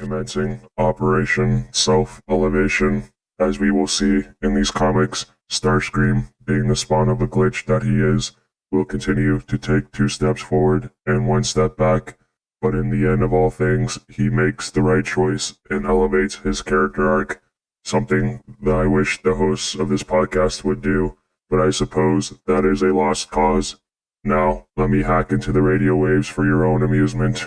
commencing Operation Self-Elevation. As we will see in these comics, Starscream, being the spawn of a glitch that he is, will continue to take 2 steps forward and 1 step back, but in the end of all things, he makes the right choice and elevates his character arc, something that I wish the hosts of this podcast would do, but I suppose that is a lost cause. Now, let me hack into the radio waves for your own amusement.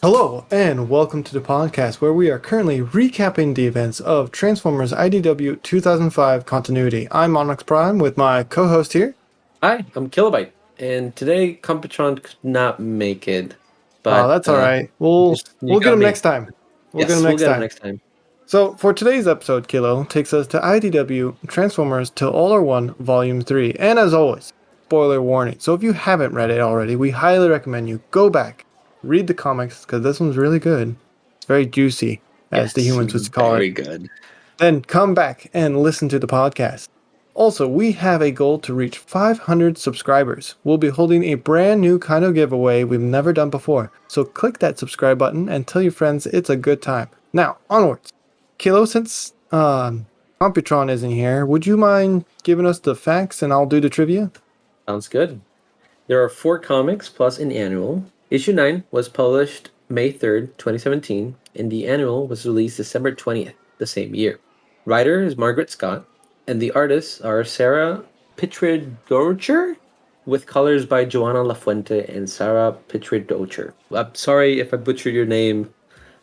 Hello, and welcome to the podcast where we are currently recapping the events of Transformers IDW 2005 continuity. I'm Onyx Prime with my co-host here. Hi, I'm Kilobyte, and today Computron could not make it. But that's all right. We'll get him next time. We'll get him next time. So for today's episode, Kilo takes us to IDW Transformers Till All Are One Volume 3. And as always, spoiler warning. So if you haven't read it already, we highly recommend you go back, read the comics, because this one's really good. It's very juicy, as the humans would call it. Very good. Then come back and listen to the podcast. Also, we have a goal to reach 500 subscribers. We'll be holding a brand new kind of giveaway we've never done before. So click that subscribe button and tell your friends it's a good time. Now, onwards. Kilo, since Computron isn't here, would you mind giving us the facts and I'll do the trivia? Sounds good. There are 4 comics plus an annual. Issue 9 was published May 3rd, 2017, and the annual was released December 20th, the same year. Writer is Margaret Scott, and the artists are Sarah Pitridocher, with colors by Joanna Lafuente and Sarah Pitridocher. I'm sorry if I butchered your name.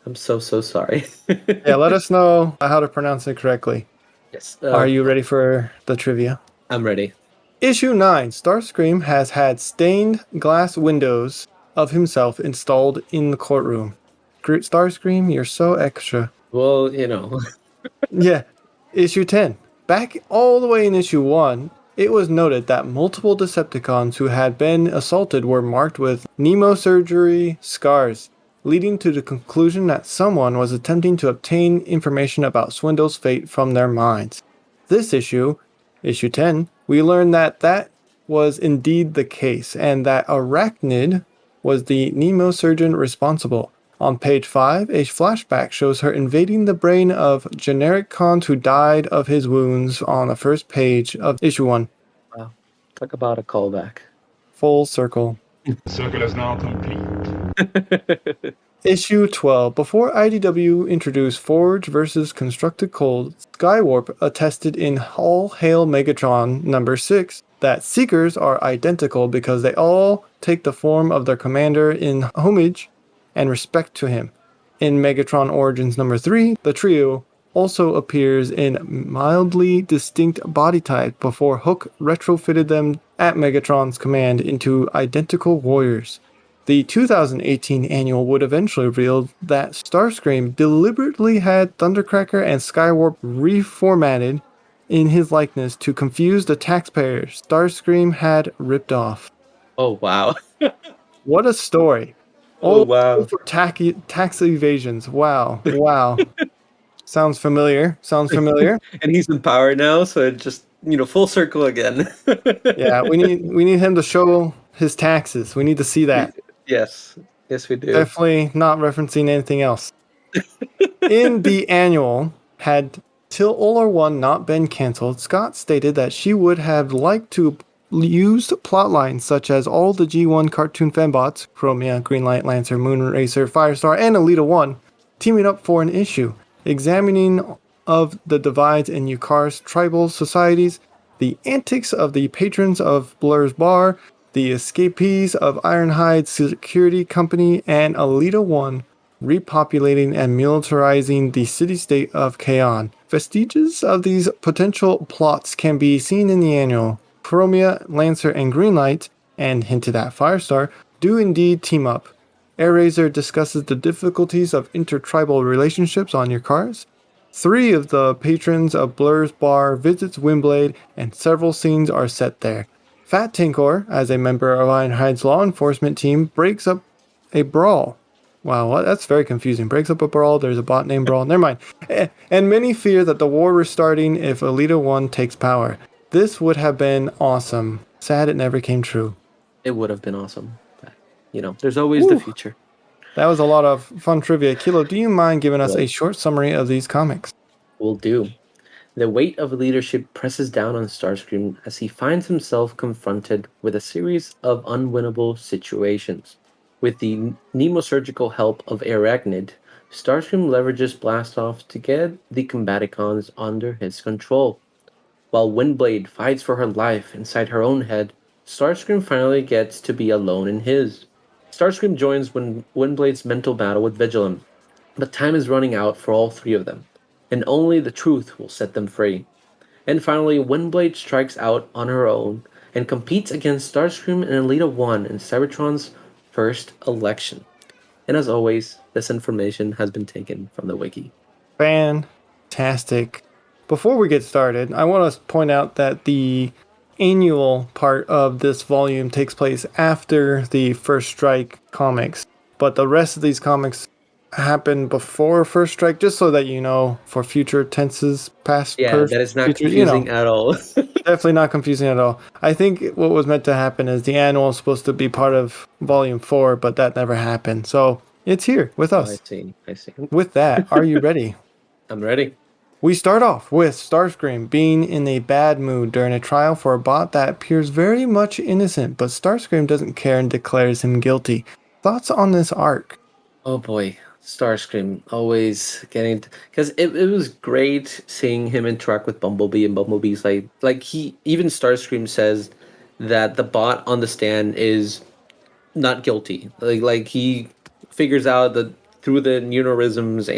I'm so sorry. Yeah, let us know how to pronounce it correctly. Yes. Are you ready for the trivia? I'm ready. Issue 9, Starscream has had stained glass windows of himself installed in the courtroom. Starscream, you're so extra. Well, you know. Yeah. Issue 10. Back all the way in issue 1, it was noted that multiple Decepticons who had been assaulted were marked with pneumosurgery scars, leading to the conclusion that someone was attempting to obtain information about Swindle's fate from their minds. This issue 10, we learned that was indeed the case, and that Arachnid was the neurosurgeon responsible. On page 5, a flashback shows her invading the brain of generic Cons who died of his wounds on the first page of issue 1. Wow. Talk about a callback. Full circle. The circle is now complete. Issue 12. Before IDW introduced Forge vs. Constructed Cold, Skywarp attested in All Hail Megatron number 6 that Seekers are identical because they all take the form of their commander in homage and respect to him. In Megatron Origins number 3, the trio also appears in mildly distinct body types before Hook retrofitted them at Megatron's command into identical warriors. The 2018 annual would eventually reveal that Starscream deliberately had Thundercracker and Skywarp reformatted in his likeness to confuse the taxpayers Starscream had ripped off. Oh, wow. What a story. Oh, wow. For tax evasions. Wow. Sounds familiar. And he's in power now, so it just, full circle again. Yeah, we need him to show his taxes. We need to see that. Yes, we do. Definitely not referencing anything else. In the annual, had Till All Are One not been cancelled, Scott stated that she would have liked to use plotlines such as all the G1 cartoon fembots, Chromia, Greenlight, Lancer, Moonracer, Firestar, and Alita 1, teaming up for an issue, examining of the divides in Yukar's tribal societies, the antics of the patrons of Blur's Bar, the escapees of Ironhide Security Company, and Alita 1 repopulating and militarizing the city-state of Kaon. Vestiges of these potential plots can be seen in the annual. Chromia, Lancer, and Greenlight, and hinted at Firestar, do indeed team up. AirRaiser discusses the difficulties of intertribal relationships on your cars. 3 of the patrons of Blur's bar visits Windblade, and several scenes are set there. Fat Tinkor, as a member of Ironhide's law enforcement team, breaks up a brawl. Wow, that's very confusing. Breaks up a brawl, there's a bot named Brawl. Never mind. And many fear that the war is starting if Elita 1 takes power. This would have been awesome. Sad it never came true. It would have been awesome. But, there's always the future. That was a lot of fun trivia. Kilo, do you mind giving us a short summary of these comics? Will do. The weight of leadership presses down on Starscream as he finds himself confronted with a series of unwinnable situations. With the mnemosurgical help of Arachnid, Starscream leverages Blastoff to get the Combaticons under his control. While Windblade fights for her life inside her own head, Starscream finally gets to be alone in his. Starscream joins Windblade's mental battle with Vigilum, but time is running out for all 3 of them, and only the truth will set them free. And finally, Windblade strikes out on her own and competes against Starscream and Elita 1 in Cybertron's first election. And as always, this information has been taken from the wiki. Fantastic. Before we get started, I want to point out that the annual part of this volume takes place after the First Strike comics, but the rest of these comics happen before First Strike, just so that you know for future tenses, past, that is not future, confusing at all. Definitely not confusing at all. I think what was meant to happen is the annual is supposed to be part of volume 4, but that never happened. So it's here with us. I see. With that, are you ready? I'm ready. We start off with Starscream being in a bad mood during a trial for a bot that appears very much innocent, but Starscream doesn't care and declares him guilty. Thoughts on this arc? Oh boy, Starscream always getting, because it was great seeing him interact with Bumblebee, and Bumblebee's like he, even Starscream says that the bot on the stand is not guilty. Like he figures out that through the mannerisms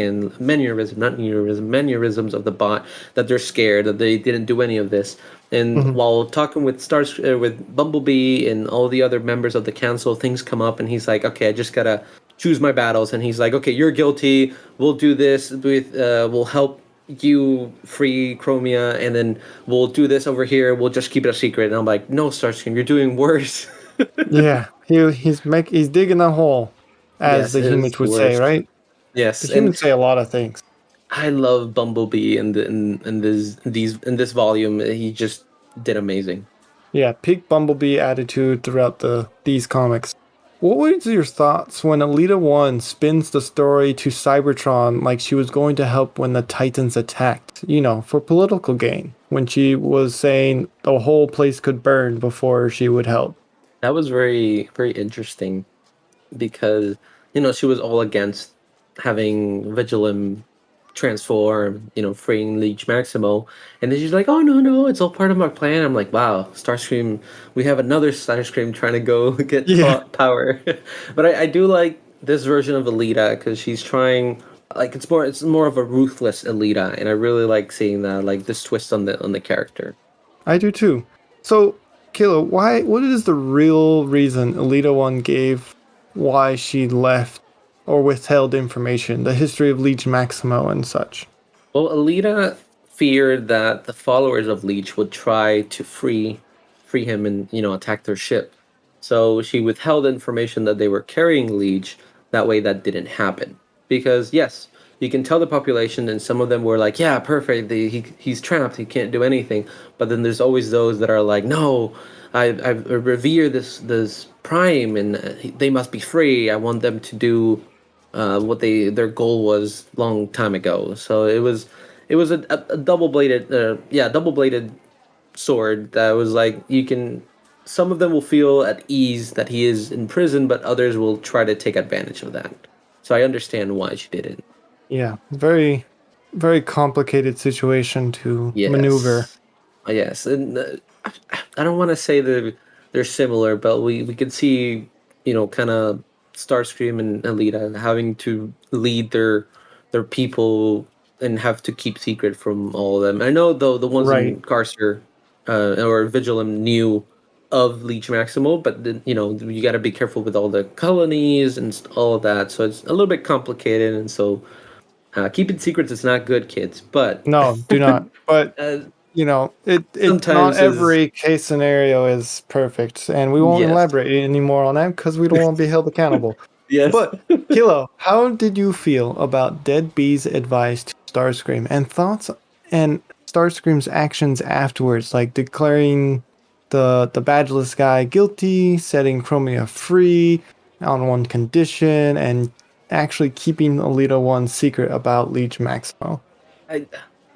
of the bot, that they're scared, that they didn't do any of this. And while talking with with Bumblebee and all the other members of the council, things come up, and he's like, okay, I just gotta choose my battles. And he's like, okay, you're guilty. We'll do this with, we'll help you free Chromia, and then we'll do this over here. We'll just keep it a secret. And I'm like, no, Starscream, you're doing worse. Yeah, he's digging a hole, as the humans would say, right? Yes, the humans say a lot of things. I love Bumblebee in this volume. He just did amazing. Yeah, peak Bumblebee attitude throughout these comics. What was your thoughts when Elita 1 spins the story to Cybertron like she was going to help when the Titans attacked, for political gain, when she was saying the whole place could burn before she would help? That was very, very interesting because, she was all against having Vigilum transform, freeing Leech Maximo. And then she's like, oh, no, it's all part of my plan. I'm like, wow, Starscream, we have another Starscream trying to go get power. But I do like this version of Elita because she's trying, like, it's more of a ruthless Elita. And I really like seeing that, like, this twist on the character. I do too. So, Kilo, what is the real reason Elita 1 gave why she left or withheld information, the history of Leech Maximo and such? Well, Elita feared that the followers of Leech would try to free him and, attack their ship. So she withheld information that they were carrying Leech. That way that didn't happen. Because, yes, you can tell the population, and some of them were like, yeah, perfect, he's trapped, he can't do anything. But then there's always those that are like, no, I revere this Prime, and they must be free. I want them to do what their goal was long time ago. So it was a double-bladed sword that was like, some of them will feel at ease that he is in prison, but others will try to take advantage of that. So I understand why she did it. Yeah, very, very complicated situation to maneuver. Yes, and I don't want to say that they're similar, but we could see, kind of Starscream and Elita having to lead their people and have to keep secret from all of them. I know though the ones in Carcer or Vigilum knew of Leech Maximo, but then, you got to be careful with all the colonies and all of that. So it's a little bit complicated, and so Keeping secrets is not good, kids, but No, do not. But uh, it not sometimes is every case scenario is perfect, and we won't yes, elaborate anymore on that because we don't want to be held accountable. yes. But Kilo, how did you feel about Dead Bee's advice to Starscream and thoughts and Starscream's actions afterwards, like declaring the badgeless guy guilty, setting Chromia free on one condition, and actually keeping Alita One's secret about Leech Maximo? I,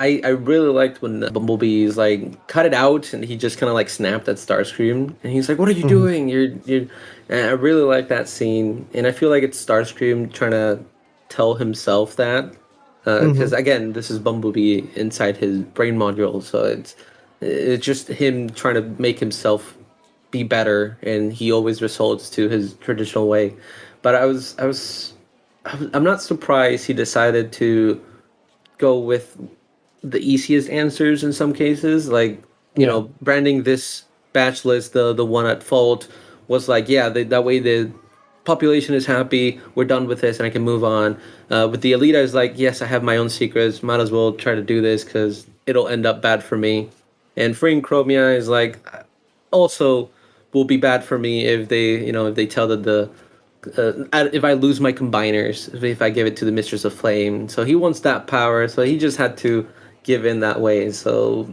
I really liked when Bumblebee's like cut it out, and he just kind of like snapped at Starscream, and he's like, "What are you Mhm. doing? You're." And I really like that scene, and I feel like it's Starscream trying to tell himself that, because Mhm. again, this is Bumblebee inside his brain module, so it's just him trying to make himself be better, and he always resorts to his traditional way. But I'm not surprised he decided to go with the easiest answers in some cases. Like, Yeah. branding this batch list the one at fault was like, yeah, that way the population is happy, we're done with this, and I can move on. With the Elita is like, yes, I have my own secrets, might as well try to do this because it'll end up bad for me. And freeing Chromia is like, also will be bad for me if they tell that if I lose my combiners, if I give it to the Mistress of Flame. So he wants that power, so he just had to give in that way. So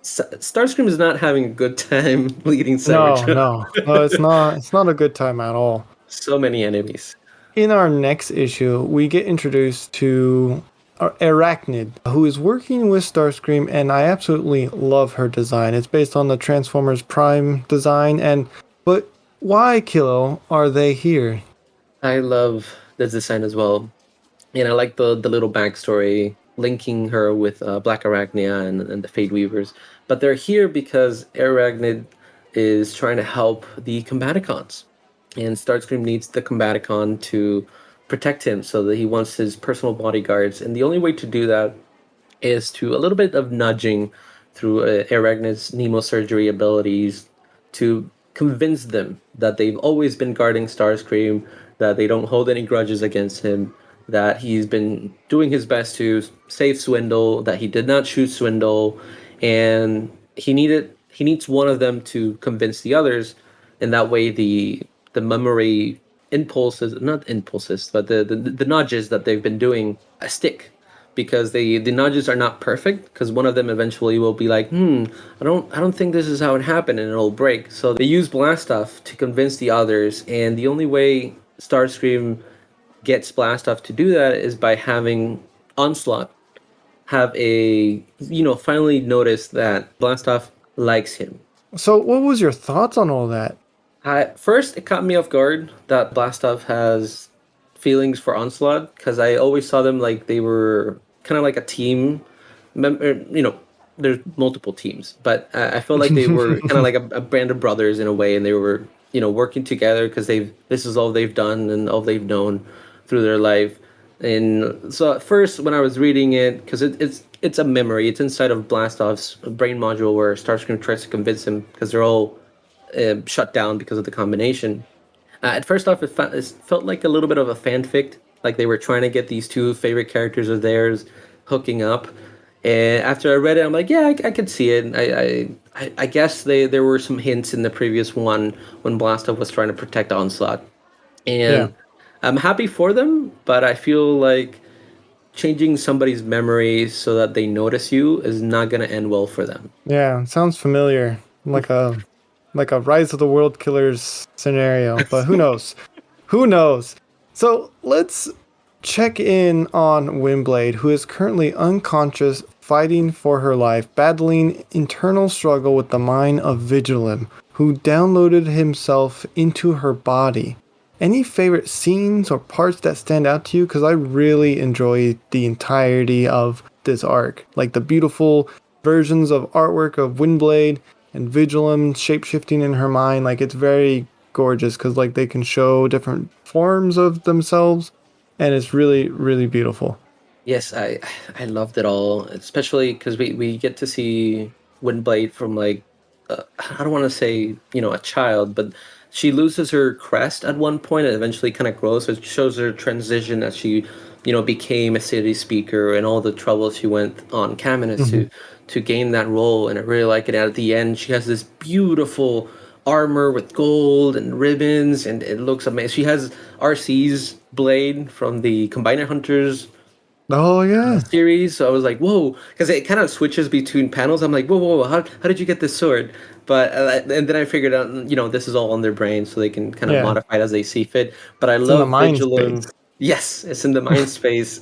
Starscream is not having a good time leading No, Cybertron. no, no, it's not. It's not a good time at all. So many enemies. In our next issue, we get introduced to Arachnid, who is working with Starscream, and I absolutely love her design. It's based on the Transformers Prime design, but why, Kilo, are they here? I love this design as well, and I like the little backstory linking her with Black Arachnia and the Fate Weavers. But they're here because Arachnid is trying to help the Combaticons, and Starscream needs the Combaticon to protect him, so that he wants his personal bodyguards. And the only way to do that is to a little bit of nudging through Arachnid's Nemosurgery abilities to convince them that they've always been guarding Starscream, that they don't hold any grudges against him, that he's been doing his best to save Swindle, that he did not shoot Swindle, and he needs one of them to convince the others, and that way the memory impulses, not impulses, but the nudges that they've been doing stick, because the nudges are not perfect, because one of them eventually will be like, I don't think this is how it happened, and it'll break. So they use Blastoff to convince the others, and the only way Starscream gets Blastoff to do that is by having Onslaught have finally notice that Blastoff likes him. So, what was your thoughts on all that? First, it caught me off guard that Blastoff has feelings for Onslaught, because I always saw them like they were kind of like a team. There's multiple teams, but I felt like they were kind of like a band of brothers in a way, and they were working together because this is all they've done and all they've known through their life. And so at first, when I was reading it, because it's a memory, it's inside of Blastoff's brain module where Starscream tries to convince him, because they're all shut down because of the combination. At first off, it felt like a little bit of a fanfic, like they were trying to get these two favorite characters of theirs hooking up. And after I read it, I'm like, yeah, I could see it. I guess there were some hints in the previous one when Blastoff was trying to protect Onslaught, Yeah. and I'm happy for them, but I feel like changing somebody's memory so that they notice you is not going to end well for them. Yeah, sounds familiar. Like a Rise of the World Killers scenario, but who knows? Who knows? So let's check in on Windblade, who is currently unconscious, fighting for her life, battling internal struggle with the mind of Vigilum, who downloaded himself into her body. Any favorite scenes or parts that stand out to you? Because I really enjoy the entirety of this arc. Like the beautiful versions of artwork of Windblade and Vigilum shape-shifting in her mind. Like it's very gorgeous because like they can show different forms of themselves, and it's really, really beautiful. Yes, I loved it all, especially because we get to see Windblade from like I don't want to say a child, but she loses her crest at one point and eventually kind of grows. So it shows her transition as she became a city speaker and all the trouble she went on Caminus to gain that role. And I really like it. And at the end, she has this beautiful armor with gold and ribbons, and it looks amazing. She has RC's blade from the Combiner Hunters Oh yeah. series. So I was like, whoa, because it kind of switches between panels. I'm like, whoa, how did you get this sword? But and then I figured out, this is all on their brain, so they can kind of Yeah. modify it as they see fit. But I It's in the love mind Vigilum. space. Yes, it's in the mind space,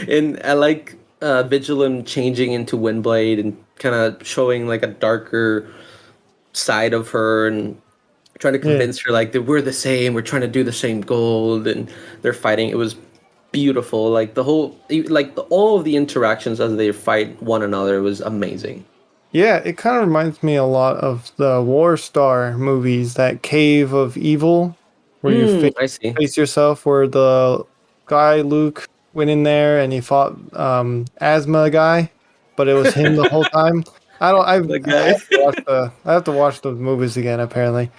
and I like Vigilum changing into Windblade and kind of showing like a darker side of her and trying to convince her like that we're the same, we're trying to do the same goal, and they're fighting. It was beautiful. Like all of the interactions as they fight one another was amazing. Yeah, it kind of reminds me a lot of the War Star movies, that Cave of Evil, where you I see. face yourself, where the guy Luke went in there and he fought asthma guy, but it was him the whole time. I don't. The I guy. have to watch those movies again. Apparently.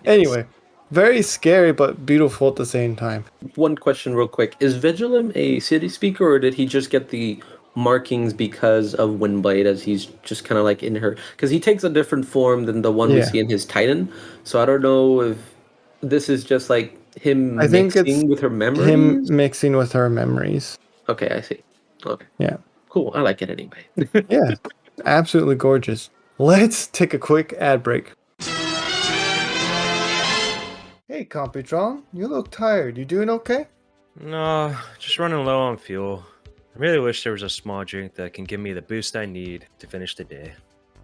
Anyway, very scary but beautiful at the same time. One question real quick. Is Vigilum a city speaker, or did he just get the markings because of Windblade, as he's just kind of like in her? Because he takes a different form than the one we Yeah. see in his Titan. So I don't know if this is just like him I think it's mixing with her memories. Him mixing with her memories. Okay, I see. Okay. Yeah. Cool. I like it anyway. Yeah. Absolutely gorgeous. Let's take a quick ad break. Hey, Computron, you look tired. You doing okay? No, just running low on fuel. I really wish there was a small drink that can give me the boost I need to finish the day.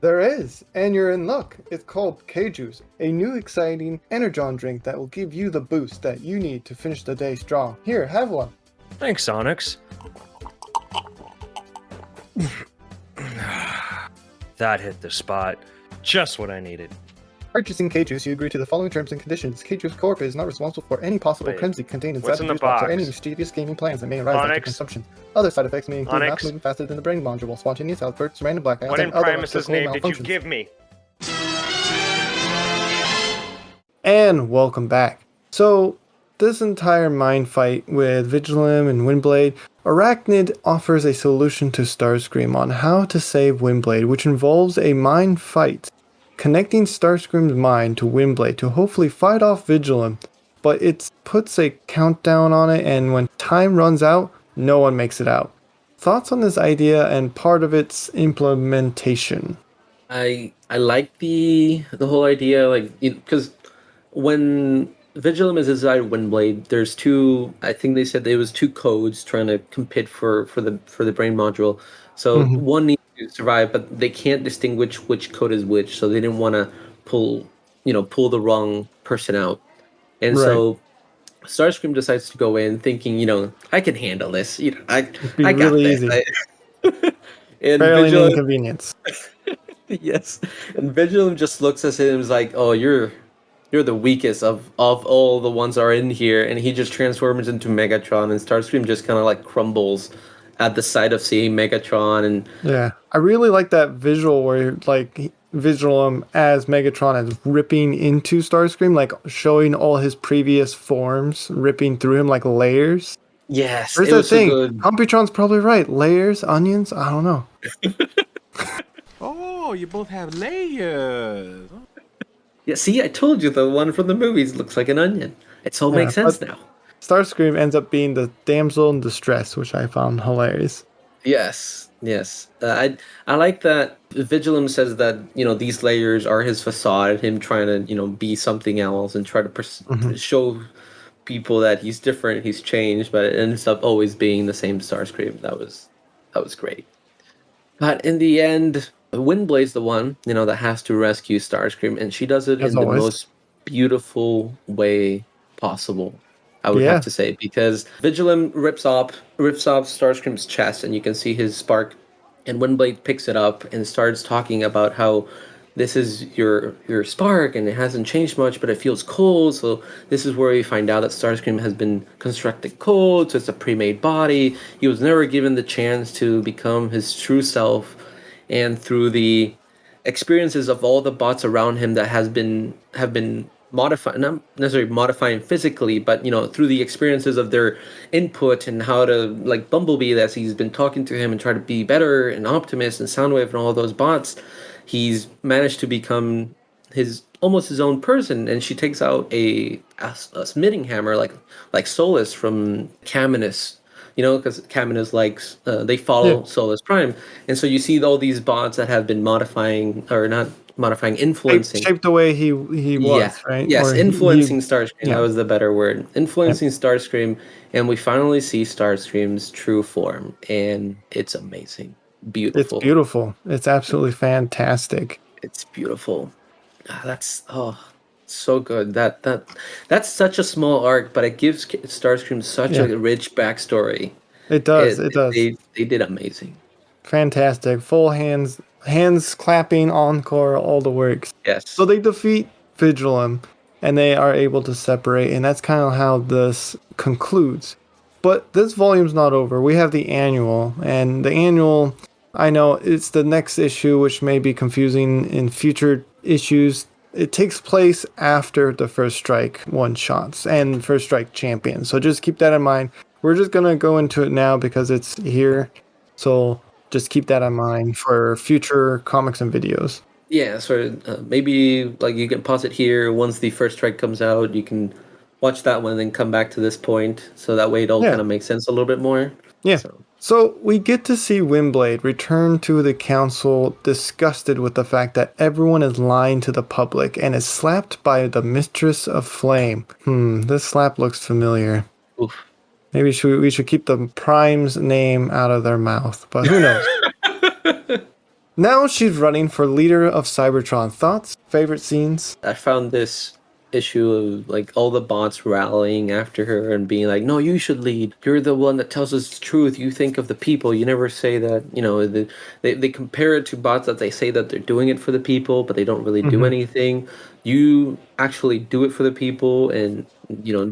There is, and you're in luck. It's called K-Juice, a new exciting Energon drink that will give you the boost that you need to finish the day strong. Here, have one. Thanks, Onyx. That hit the spot. Just what I needed. Purchasing K-Juice, you agree to the following terms and conditions. K-Juice Corp is not responsible for any possible Wait, crimes contained inside what's the in the juice box or box? any mischievous gaming plans that may arise after Onyx? consumption. Other side effects may include Onyx? mouth moving faster than the brain module, spontaneous outbursts, random blackouts, What in and other Primus's electrical name did you malfunctions. give me? And welcome back. So, this entire mind fight with Vigilum and Windblade, Arachnid offers a solution to Starscream on how to save Windblade, which involves a mind fight, connecting Starscream's mind to Windblade to hopefully fight off Vigilum, but it puts a countdown on it, and when time runs out, no one makes it out. Thoughts on this idea and part of its implementation? I like the whole idea, like, because when Vigilum is inside Windblade, there's two. I think they said there was two codes trying to compete for the brain module. So one needs to survive, but they can't distinguish which code is which. So they didn't want to pull the wrong person out, and so Starscream decides to go in thinking, I can handle this. I be got really this. easy. And Barely an Vigilum, inconvenience. yes, and Vigilum just looks at him and is like, "Oh, you're the weakest of all the ones that are in here," and he just transforms into Megatron, and Starscream just kind of like crumbles at the sight of seeing Megatron. And Yeah, I really like that visual where like Vigilum as Megatron is ripping into Starscream, like showing all his previous forms, ripping through him like layers. yes, There's it that was so thing. good. Computron's probably right. Layers, onions. I don't know. Oh, you both have layers. Yeah, see, I told you the one from the movies looks like an onion. It all makes sense now. Starscream ends up being the damsel in distress, which I found hilarious. Yes. I like that Vigilum says that these layers are his facade, him trying to be something else and try to show people that he's different, he's changed, but it ends up always being the same Starscream. That was great. But in the end, Windblade's the one that has to rescue Starscream, and she does it As in always. the most beautiful way possible. I would have to say, because Vigilum rips off Starscream's chest, and you can see his spark. And Windblade picks it up and starts talking about how this is your spark, and it hasn't changed much, but it feels cold. So this is where we find out that Starscream has been constructed cold. So it's a pre-made body. He was never given the chance to become his true self, and through the experiences of all the bots around him that have been not necessarily modifying physically, but through the experiences of their input and how to, like Bumblebee, as he's been talking to him and try to be better, and Optimus and Soundwave and all those bots, he's managed to become almost his own person. And she takes out a smithing hammer, like Solus from Caminus, because Caminus likes they follow Solus Prime, and so you see all these bots that have been modifying, or not modifying, influencing. Shaped the way he was, right? Yes, Or influencing Starscream. yeah. That was the better word. Influencing Starscream, and we finally see Starscream's true form, and it's amazing. Beautiful. It's beautiful. It's absolutely fantastic. It's beautiful. That's so good. That's such a small arc, but it gives Starscream such a rich backstory. It does. It does. They did amazing. Fantastic. Full hands clapping, encore, all the works. Yes. So they defeat Vigilum, and they are able to separate, and that's kind of how this concludes. But this volume's not over. We have the annual, and the annual, I know it's the next issue, which may be confusing in future issues. It takes place after the First Strike one-shots and First Strike Champion. So just keep that in mind. We're just going to go into it now because it's here. So just keep that in mind for future comics and videos. Yeah, so maybe like you can pause it here. Once the First Strike comes out, you can watch that one and then come back to this point. So that way it all kind of makes sense a little bit more. Yeah. So we get to see Windblade return to the council, disgusted with the fact that everyone is lying to the public, and is slapped by the Mistress of Flame. This slap looks familiar. Oof. Maybe we should keep the Prime's name out of their mouth, but who knows? Now she's running for leader of Cybertron. Thoughts? Favorite scenes? I found this issue of like all the bots rallying after her and being like, no, you should lead. You're the one that tells us the truth. You think of the people. You never say that, they compare it to bots that they say that they're doing it for the people, but they don't really do anything. You actually do it for the people, and,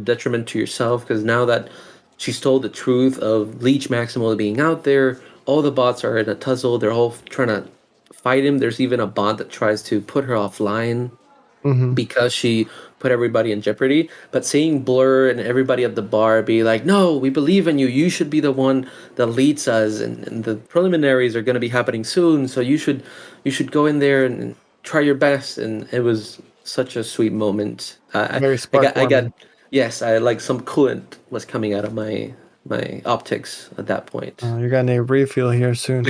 detriment to yourself, because now that she's told the truth of Leech Maximal being out there, all the bots are in a tussle. They're all trying to fight him. There's even a bot that tries to put her offline because she put everybody in jeopardy. But seeing Blur and everybody at the bar be like, no, we believe in you. You should be the one that leads us. And the preliminaries are going to be happening soon. So you should go in there and try your best. And it was such a sweet moment. Very spark-warming. Yes, I like some coolant was coming out of my optics at that point. You're going to need a refill here soon.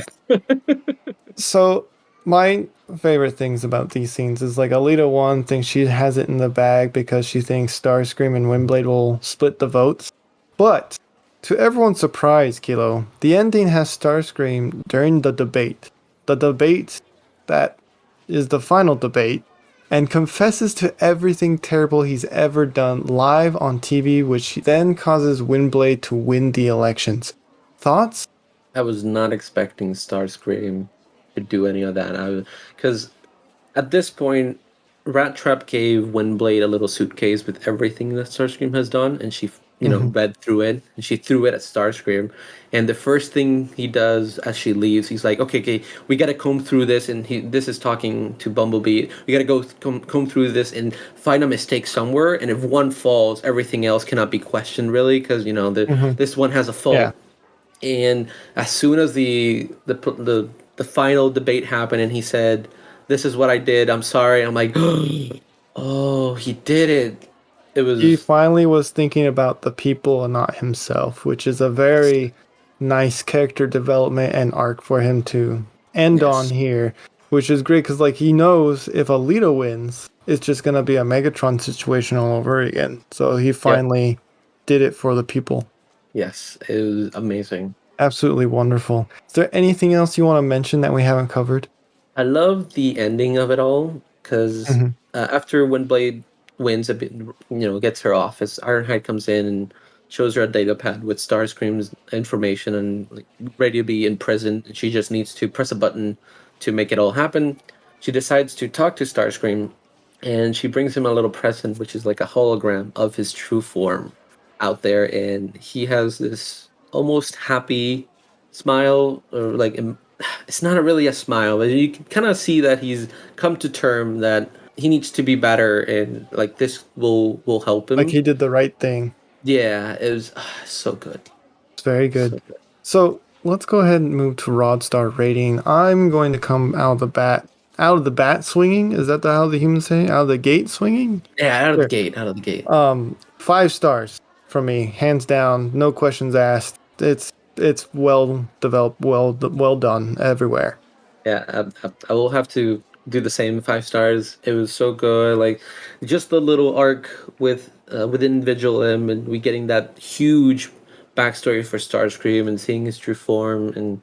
So my favorite things about these scenes is like Alita 1 thinks she has it in the bag because she thinks Starscream and Windblade will split the votes. But to everyone's surprise, Kilo, the ending has Starscream during the debate. The debate that is the final debate, and confesses to everything terrible he's ever done live on TV, which then causes Windblade to win the elections. Thoughts? I was not expecting Starscream to do any of that. Because at this point, Rat Trap gave Windblade a little suitcase with everything that Starscream has done, and she, read through it, and she threw it at Starscream. And the first thing he does as she leaves, he's like, okay, we got to comb through this, and this is talking to Bumblebee. We got to go comb through this and find a mistake somewhere, and if one falls, everything else cannot be questioned, really, because, this one has a fault. Yeah. And as soon as the final debate happened, and he said, "This is what I did. I'm sorry." I'm like, "Oh, he did it." It was. He finally was thinking about the people and not himself, which is a very nice character development and arc for him to end on here, which is great because like he knows if Alita wins, it's just gonna be a Megatron situation all over again. So he finally did it for the people. Yes, it was amazing. Absolutely wonderful. Is there anything else you want to mention that we haven't covered? I love the ending of it all because after Windblade wins a bit, gets her office, Ironhide comes in and shows her a data pad with Starscream's information and like, ready to be in prison. And she just needs to press a button to make it all happen. She decides to talk to Starscream, and she brings him a little present, which is like a hologram of his true form out there. And he has this almost happy smile, or like it's not really a smile, but you can kind of see that he's come to term that he needs to be better, and like this will help him. Like he did the right thing. Yeah, it was so good. It's very good. So good. So let's go ahead and move to Rod Star rating. I'm going to come out of the bat swinging. Is that how the humans say? Out of the gate swinging? Yeah, out of Sure. the gate, out of the gate. 5 stars from me, hands down, no questions asked. It's well developed, well done everywhere. Yeah, I will have to do the same 5 stars. It was so good. Like just the little arc with individual him, and we getting that huge backstory for Starscream and seeing his true form, and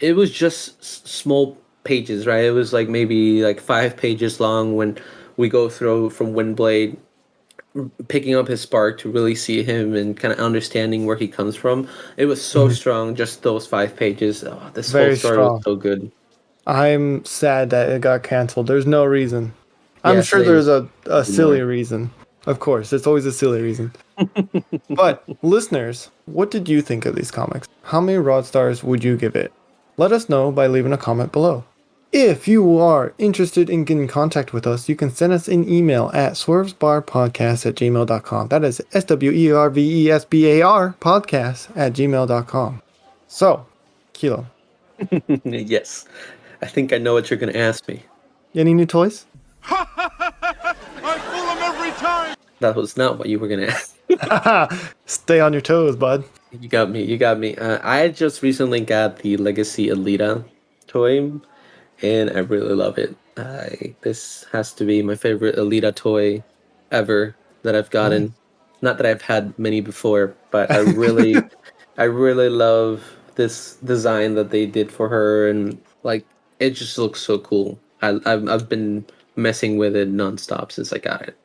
it was just small pages, right? It was like maybe like 5 pages long when we go through from Windblade picking up his spark to really see him and kind of understanding where he comes from. It was so strong, just those 5 pages. Oh, this whole Very story was strong. so good. I'm sad that it got canceled. There's no reason. I'm Yeah, sure same. there's a silly More. reason. Of course, it's always a silly reason. But listeners, what did you think of these comics? How many Rod Stars would you give it? Let us know by leaving a comment below. If you are interested in getting in contact with us, you can send us an email at swervesbarpodcast@gmail.com. That is SWERVESBAR podcast@gmail.com. So, Kilo, Yes. I think I know what you're going to ask me. any new toys? I fool him every time. That was not what you were going to ask. Stay on your toes, bud. You got me. You got me. I just recently got the Legacy Alita toy, and I really love it. This has to be my favorite Alita toy ever that I've gotten. Not that I've had many before, but I really love this design that they did for her, and like it just looks so cool. I've been messing with it nonstop since I got it.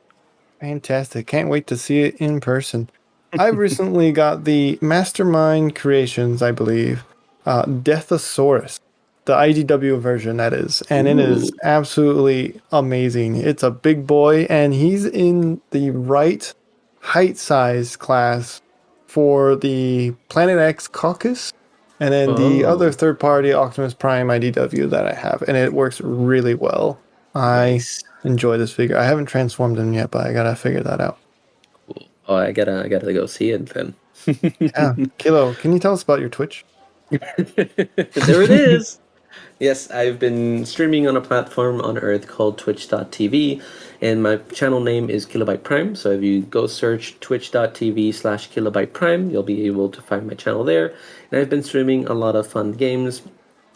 Fantastic. Can't wait to see it in person. I recently got the Mastermind Creations, I believe, Deathosaurus, the IDW version, that is. And it is Ooh. absolutely amazing. It's a big boy, and he's in the right height size class for the Planet X Caucus, and then the Oh. other third party Optimus Prime IDW that I have. And it works really well. I Nice. enjoy this figure. I haven't transformed him yet, but I gotta figure that out. Cool. Oh, I gotta go see it then. Yeah. Kilo, can you tell us about your Twitch? There it is. Yes, I've been streaming on a platform on Earth called twitch.tv, and my channel name is Kilobyte Prime. So if you go search twitch.tv/Kilobyte Prime, you'll be able to find my channel there. And I've been streaming a lot of fun games.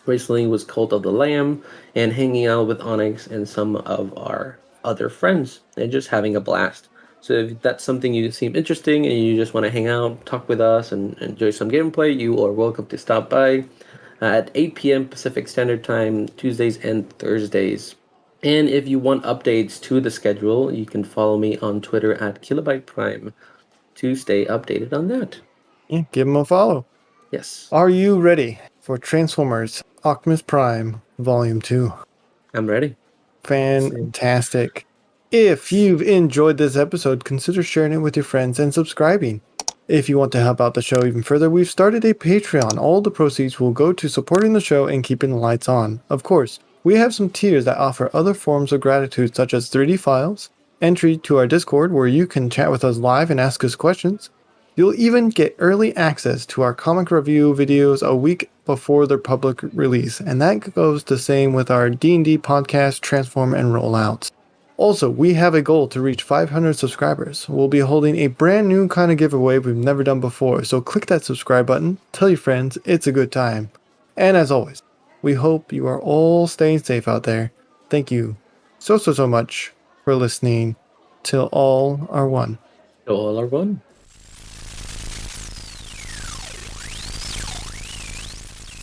Recently was Cult of the Lamb, and hanging out with Onyx and some of our other friends, and just having a blast. So if that's something you seem interesting and you just want to hang out, talk with us, and enjoy some gameplay, you are welcome to stop by at 8 p.m. Pacific Standard Time, Tuesdays and Thursdays. And if you want updates to the schedule, you can follow me on Twitter at Kilobyte Prime to stay updated on that. Yeah, give him a follow. Yes, Are you ready for Transformers Optimus Prime Volume 2? I'm ready. Fantastic. If you've enjoyed this episode, consider sharing it with your friends and subscribing. If you want to help out the show even further, we've started a Patreon. All the proceeds will go to supporting the show and keeping the lights on. Of course, we have some tiers that offer other forms of gratitude, such as 3D files, entry to our Discord where you can chat with us live and ask us questions. You'll even get early access to our comic review videos a week before their public release, and that goes the same with our D&D podcast, Transform and Rollouts. Also, we have a goal to reach 500 subscribers. We'll be holding a brand new kind of giveaway we've never done before, so click that subscribe button, tell your friends, it's a good time. And as always, we hope you are all staying safe out there. Thank you so much for listening. Till all are one. All are one.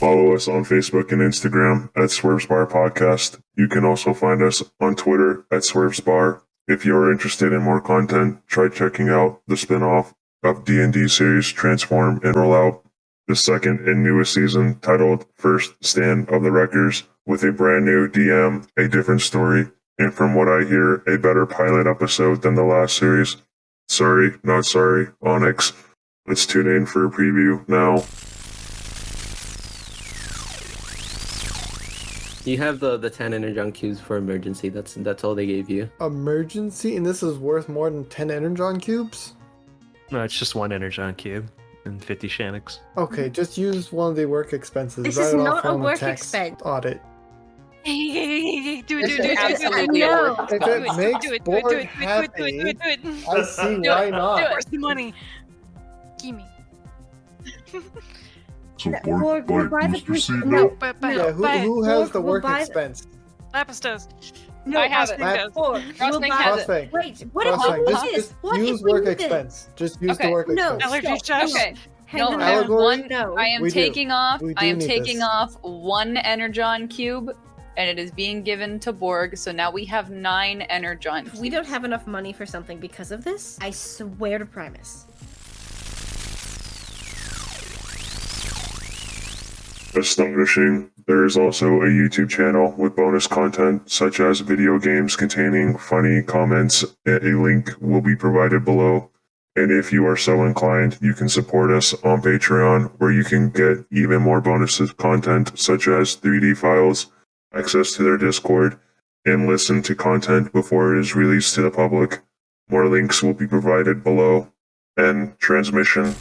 Follow us on Facebook and Instagram at Swerve's Bar Podcast. You can also find us on Twitter at Swerve's Bar. If you are interested in more content, try checking out the spin-off of D&D series Transform and Rollout, the second and newest season titled First Stand of the Wreckers, with a brand new DM, a different story, and from what I hear, a better pilot episode than the last series. Sorry, not sorry, Onyx. Let's tune in for a preview now. You have the 10 energon cubes for emergency. That's all they gave you. Emergency, and this is worth more than 10 energon cubes? No, it's just 1 energon cube and 50 Shanix. Okay, just use one of the work expenses. This Write is it not off a on the work tax expense. audit. Do it. Absolutely. No. If it makes Borg happy, I see why not. Where's the money? Give me. So Or Borg we'll buy buy the booster seed no, But Yeah, who has the We'll work buy the- expense? Lapis does. no, I have it. Crossfang does. We'll Crossfang buy- has it. Crossfang. Wait, what if Crossfang. we Just, need this? just What use if we work need this? expense. Just use the Okay. work No. expense. Allergy Stop. chest. Okay. Hang No, on. Allegory? one. No. I am We do. taking off. We do I am need taking this. off 1 energon cube, and it is being given to Borg. So now we have 9 energon. We don't have enough money for something because of this. I swear to Primus. Astonishing. There is also a YouTube channel with bonus content such as video games containing funny comments. A link will be provided below. And if you are so inclined, you can support us on Patreon, where you can get even more bonus content such as 3D files, access to their Discord, and listen to content before it is released to the public. More links will be provided below. End transmission.